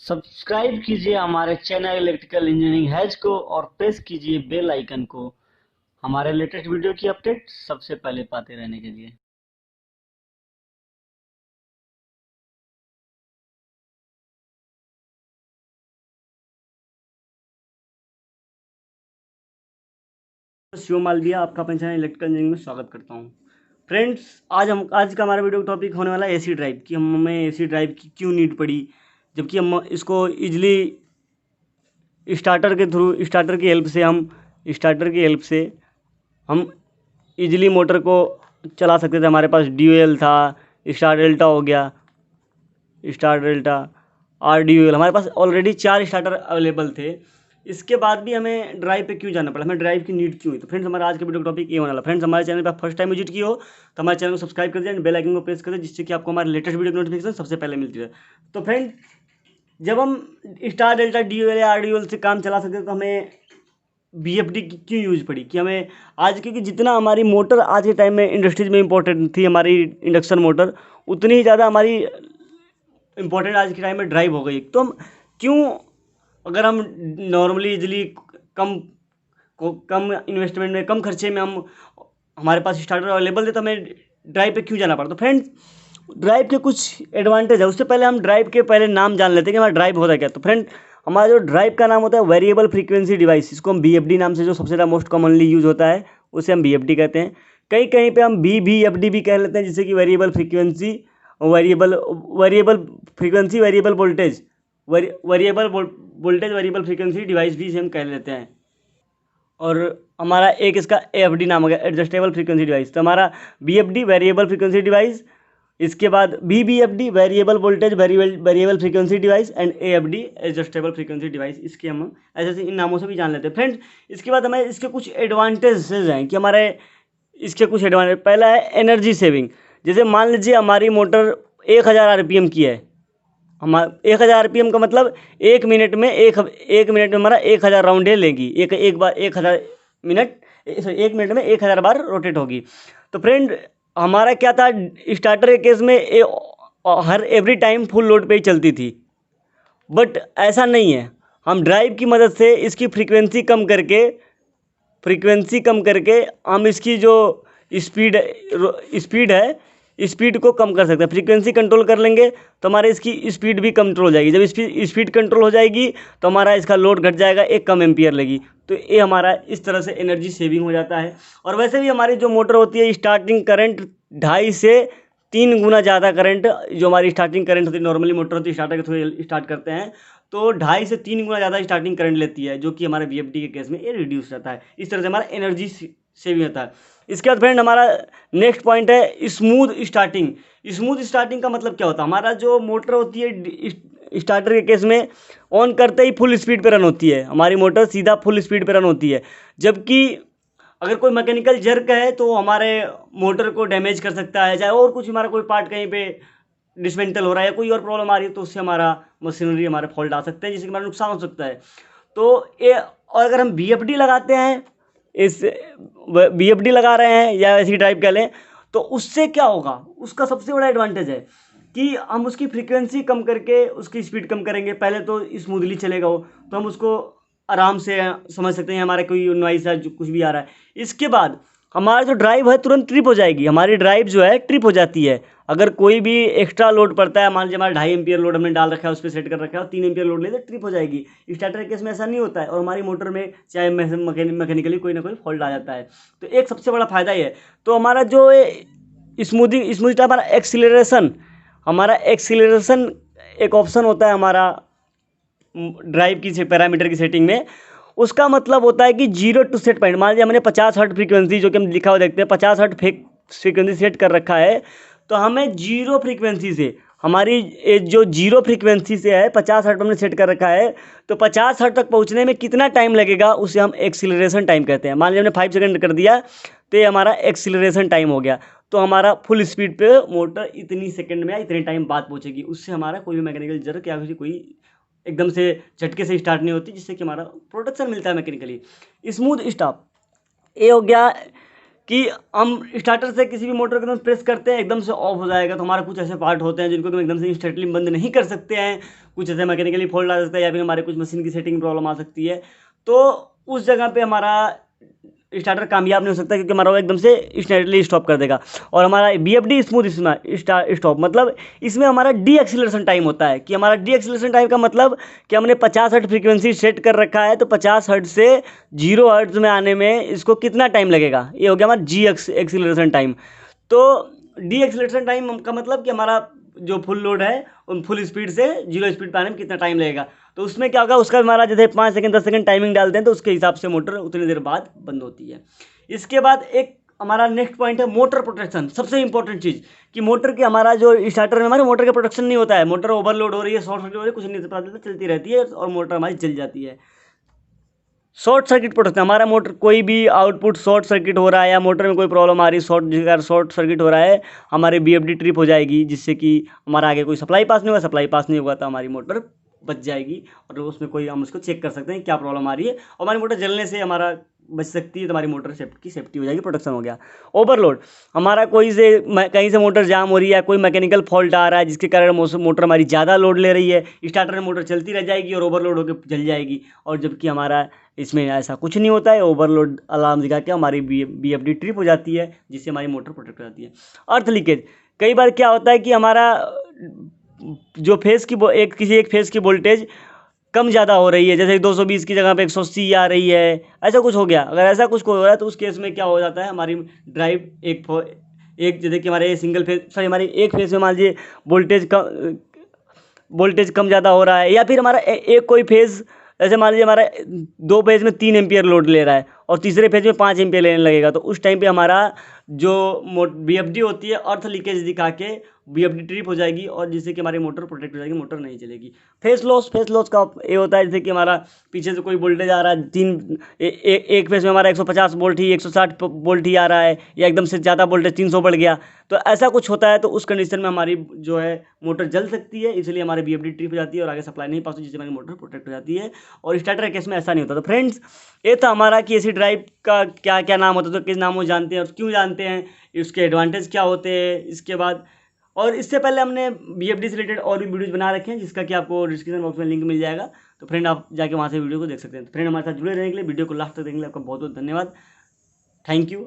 Subscribe कीजिए हमारे channel electrical engineering has को और प्रेस कीजिए बेल आइकन को हमारे लेटेस्ट वीडियो की अपडेट सबसे पहले पाते रहने के लिए। शिव मालविया आपका अपने चैनल इलेक्ट्रिकल इंजीनियरिंग में स्वागत करता हूं। फ्रेंड्स, आज का हमारा वीडियो टॉपिक होने वाला है एसी ड्राइव कि हमें एसी ड्राइव की क्यों नीड पड़ी, जबकि हम इसको इजीली स्टार्टर की हेल्प से हम इजीली मोटर को चला सकते थे। हमारे पास ड्यूएल था, स्टार डेल्टा हो गया, स्टार डेल्टा आर ड्यूएल, हमारे पास ऑलरेडी 4 स्टार्टर अवेलेबल थे। इसके बाद भी हमें ड्राइव पे क्यों जाना पड़ा, हमें ड्राइव की नीड क्यों हुई? तो फ्रेंड्स, हमारा आज का वीडियो टॉपिक ये होने वाला। फ्रेंड्स, हमारे चैनल पर फर्स्ट टाइम विजिट की हो तो हमारे चैनल को सब्सक्राइब कर दिया एंड बेल आइकन को प्रेस कर दिया, जिससे कि आपको हमारे लेटेस्ट वीडियो की नोटिफिकेशन सबसे पहले मिलती है। तो फ्रेंड, जब हम स्टार डेल्टा ड्यूएल या आर ड्यूएल से काम चला सकते तो हमें BFD की क्यों यूज पड़ी कि हमें आज, क्योंकि जितना हमारी मोटर आज के टाइम में इंडस्ट्रीज में इंपॉर्टेंट थी, हमारी इंडक्शन मोटर, उतनी ही ज़्यादा हमारी इंपॉर्टेंट आज के टाइम में ड्राइव हो गई। तो हम क्यों, अगर हम नॉर्मली इजली कम इन्वेस्टमेंट में, कम खर्चे में हम हमारे पास स्टार्टर अवेलेबल थे, तो हमें ड्राइव पे क्यों जाना पड़ा? तो फ्रेंड्स, ड्राइव के कुछ एडवांटेज है। उससे पहले हम ड्राइव के पहले नाम जान लेते हैं कि हमारा ड्राइव होता है क्या। तो फ्रेंड, हमारा जो ड्राइव का नाम होता है वेरिएबल फ्रीक्वेंसी डिवाइस, इसको हम BFD नाम से, जो सबसे ज़्यादा मोस्ट कॉमनली यूज होता है, उसे हम BFD कहते हैं। कहीं कहीं पे हम BFD भी कह लेते हैं, जिससे कि variable frequency, variable voltage, variable frequency device भी इसे हम कह लेते हैं। और हमारा एक इसका AFD नाम हो गया, एडजस्टेबल फ्रीक्वेंसी डिवाइस। तो हमारा BFD वेरिएबल फ्रीक्वेंसी डिवाइस, इसके बाद BFD variable voltage variable frequency device and AFD adjustable frequency device, इसके हम ऐसे इन नामों से भी जान लेते हैं। फ्रेंड्स, इसके बाद हमें इसके कुछ एडवांटेजेस हैं कि हमारे इसके कुछ एडवांटेज, पहला है एनर्जी सेविंग। जैसे मान लीजिए हमारी मोटर 1000 RPM की है, हमारा 1000 RPM का मतलब एक मिनट में हमारा 1000 राउंड लेगी, एक बार 1000 मिनट, एक मिनट में 1000 बार रोटेट होगी। तो फ्रेंड, हमारा क्या था, स्टार्टर के केस में हर एवरी टाइम फुल लोड पे ही चलती थी, बट ऐसा नहीं है। हम ड्राइव की मदद से इसकी फ्रीक्वेंसी कम करके हम इसकी जो स्पीड स्पीड है, स्पीड को कम कर सकते हैं। फ्रीक्वेंसी कंट्रोल कर लेंगे तो हमारे इसकी स्पीड भी कंट्रोल हो जाएगी। जब स्पीड कंट्रोल हो जाएगी तो हमारा इसका लोड घट जाएगा, एक कम एम्पियर लगी। तो ये हमारा इस तरह से एनर्जी सेविंग हो जाता है। और वैसे भी हमारी जो मोटर होती है, स्टार्टिंग करंट 2.5 से 3 गुना ज़्यादा करंट, जो हमारी स्टार्टिंग करंट होती है, नॉर्मली मोटर होती है, स्टार्टर के थ्रू स्टार्ट करते हैं, तो 2.5 से 3 गुना ज़्यादा स्टार्टिंग करंट लेती है, जो कि हमारे BFD के केस में ये रिड्यूस रहता है। इस तरह से हमारा एनर्जी सेविंग होता है। इसके बाद फ्रेंड, हमारा नेक्स्ट पॉइंट है स्मूथ स्टार्टिंग। स्मूथ स्टार्टिंग का मतलब क्या होता है? हमारा जो मोटर होती है, स्टार्टर के केस में ऑन करते ही फुल स्पीड पे रन होती है, हमारी मोटर सीधा फुल स्पीड पे रन होती है। जबकि अगर कोई मैकेनिकल जर्क है तो हमारे मोटर को डैमेज कर सकता है, चाहे और कुछ हमारा कोई पार्ट कहीं पे डिसमेंटल हो रहा है, कोई और प्रॉब्लम आ रही है, तो उससे हमारा मशीनरी हमारे फॉल्ट आ सकते हैं, जिससे हमारा नुकसान हो सकता है। तो ये, और अगर हम BFD लगाते हैं, इस BFD लगा रहे हैं या ऐसी ड्राइव कह लें, तो उससे क्या होगा? उसका सबसे बड़ा एडवांटेज है कि हम उसकी फ्रीक्वेंसी कम करके उसकी स्पीड कम करेंगे। पहले तो स्मूथली चलेगा वो, तो हम उसको आराम से समझ सकते हैं, हमारा कोई नॉइस है, जो कुछ भी आ रहा है। इसके बाद हमारा जो ड्राइव है तुरंत ट्रिप हो जाएगी, हमारी ड्राइव जो है ट्रिप हो जाती है। अगर कोई भी एक्स्ट्रा लोड पड़ता है, मान लीजिए हमारा 2.5 एम्पियर लोड हमने डाल रखा है, उस पर सेट कर रखा है, और 3 एम्पियर लोड ले तो ट्रिप हो जाएगी। स्टार्टर केस में ऐसा नहीं होता है, और हमारी मोटर में चाहे मैकेनिकली कोई ना कोई फॉल्ट आ जाता है। तो एक सबसे बड़ा फायदा ये है। तो हमारा जो स्मूथ हमारा एक्सीलरेशन एक ऑप्शन होता है हमारा ड्राइव की पैरामीटर की सेटिंग में। उसका मतलब होता है कि 0 टू सेट पॉइंट, मान लीजिए हमने 50 हर्ट्ज फ्रीक्वेंसी, जो कि हम लिखा हुआ देखते हैं, 50 हर्ट्ज फ्रीक्वेंसी सेट कर रखा है, तो हमें जीरो फ्रीक्वेंसी से, हमारी जो जीरो फ्रीक्वेंसी से है, 50 हर्ट्ज हमने सेट कर रखा है, तो 50 हर्ट्ज तक पहुंचने में कितना टाइम लगेगा, उसे हम एक्सीलरेशन टाइम कहते हैं। मान लीजिए हमने 5 सेकंड कर दिया, तो ये हमारा एक्सीलरेशन टाइम हो गया। तो हमारा फुल स्पीड पे मोटर इतनी सेकंड में या इतने टाइम बाद पहुंचेगी। उससे हमारा कोई भी मैकेनिकल जर्क या कोई एकदम से झटके से स्टार्ट नहीं होती, जिससे कि हमारा प्रोटेक्शन मिलता है मैकेनिकली। स्मूथ स्टार्ट, ये हो गया कि हम स्टार्टर से किसी भी मोटर को एकदम प्रेस करते हैं एकदम से ऑफ हो जाएगा। तो हमारा कुछ ऐसे पार्ट होते हैं जिनको हम एकदम से इंस्टेंटली बंद नहीं कर सकते हैं, कुछ ऐसे मैकेनिकली फॉल्ट आ सकता है या फिर हमारे कुछ मशीन की सेटिंग प्रॉब्लम आ सकती है। तो उस जगह पे हमारा स्टार्टर कामयाब नहीं हो सकता, क्योंकि हमारा वो एकदम से इंस्टेंटली स्टॉप कर देगा। और हमारा BFD स्मूथ स्टॉप मतलब इसमें हमारा डी एक्सीलरेशन टाइम होता है, कि हमारा डी एक्सीलरेशन टाइम का मतलब कि हमने 50 हर्ट्ज फ्रीक्वेंसी सेट कर रखा है, तो 50 हर्ट्ज से 0 हर्ट्ज में आने में इसको कितना टाइम लगेगा, ये हो गया हमारा जी एक्सीलरेशन टाइम। तो डी एक्सीलरेशन टाइम का मतलब कि हमारा जो फुल लोड है उन फुल स्पीड से 0 स्पीड पर आने में कितना टाइम लगेगा। तो उसमें क्या होगा, उसका हमारा जैसे 5 सेकंड 10 सेकंड टाइमिंग डालते हैं, तो उसके हिसाब से मोटर उतनी देर बाद बंद होती है। इसके बाद एक हमारा नेक्स्ट पॉइंट है मोटर प्रोटेक्शन। सबसे इंपॉर्टेंट चीज़ कि मोटर के हमारा जो स्टार्टर में हमारे मोटर का प्रोटेक्शन नहीं होता है, मोटर ओवरलोड हो रही है, शॉर्ट सर्किट हो रही है, कुछ नहीं पता चलता, चलती रहती है और मोटर हमारी जल जाती है। शॉर्ट सर्किट प्रोटेक्शन, हमारा मोटर कोई भी आउटपुट शॉर्ट सर्किट हो रहा है या मोटर में कोई प्रॉब्लम आ रही है, शॉर्ट सर्किट हो रहा है, हमारी BFD ट्रिप हो जाएगी, जिससे कि हमारा आगे कोई सप्लाई पास नहीं होगा। सप्लाई पास नहीं होगा तो हमारी मोटर बच जाएगी और उसमें कोई हम उसको चेक कर सकते हैं क्या प्रॉब्लम आ रही है, और हमारी मोटर जलने से हमारा बच सकती है, तो हमारी मोटर की सेफ्टी हो जाएगी, प्रोटेक्शन हो गया। ओवरलोड, हमारा कोई से कहीं से मोटर जाम हो रही है, कोई मैकेनिकल फॉल्ट आ रहा है जिसके कारण मोटर हमारी ज़्यादा लोड ले रही है, स्टार्टर में मोटर चलती रह जाएगी और ओवरलोड होकर जल जाएगी। और जबकि हमारा इसमें ऐसा कुछ नहीं होता है, ओवरलोड अलार्म दिखा के हमारी BFD ट्रिप हो जाती है, जिससे हमारी मोटर प्रोटेक्ट हो जाती है। अर्थ लीकेज, कई बार क्या होता है कि हमारा जो फेस की किसी एक फेस की वोल्टेज कम ज़्यादा हो रही है, जैसे 220 की जगह पे 180 आ रही है, ऐसा कुछ हो गया। अगर ऐसा कुछ हो रहा है तो उस केस में क्या हो जाता है, हमारी ड्राइव एक जैसे कि हमारे सिंगल फेज सॉरी हमारी एक फेज में मान लीजिए वोल्टेज कम ज़्यादा हो रहा है, या फिर हमारा एक कोई फेज, जैसे मान लीजिए हमारा 2 फेज में 3 एम्पियर लोड ले रहा है और तीसरे फेज में 5 एम्पियर लेने लगेगा, तो उस टाइम पे हमारा जो BFD होती है अर्थ लीकेज दिखा के BFD ट्रिप हो जाएगी, और जिससे कि हमारी मोटर प्रोटेक्ट हो जाएगी, मोटर नहीं चलेगी। फेस लॉस का ये होता है जैसे कि हमारा पीछे से कोई वोल्टेज आ रहा है, एक फेस में हमारा 150 वोल्ट ही 160 वोल्ट ही आ रहा है, या एकदम से ज़्यादा वोल्टेज 300 बढ़ गया, तो ऐसा कुछ होता है, तो उस कंडीशन में हमारी जो है मोटर जल सकती है, इसलिए हमारी BFD ट्रिप हो जाती है और आगे सप्लाई नहीं पास होती, जिससे हमारी मोटर प्रोटेक्ट हो जाती है। और स्टार्टर केस में ऐसा नहीं होता। तो फ्रेंड्स, ये था हमारा कि एसी ड्राइव का क्या क्या नाम होता है, तो किस नामों जानते हैं और क्यों जानते हैं, इसके एडवांटेज क्या होते हैं। इसके बाद और इससे पहले हमने BFD से रिलेटेड और भी वीडियोज़ बना रखे हैं, जिसका कि आपको डिस्क्रिप्शन बॉक्स में लिंक मिल जाएगा, तो फ्रेंड आप जाके वहाँ से वीडियो को देख सकते हैं। तो फ्रेंड हमारे साथ जुड़े रहने के लिए, वीडियो को लास्ट तक देखने के लिए आपका बहुत बहुत धन्यवाद। Thank you.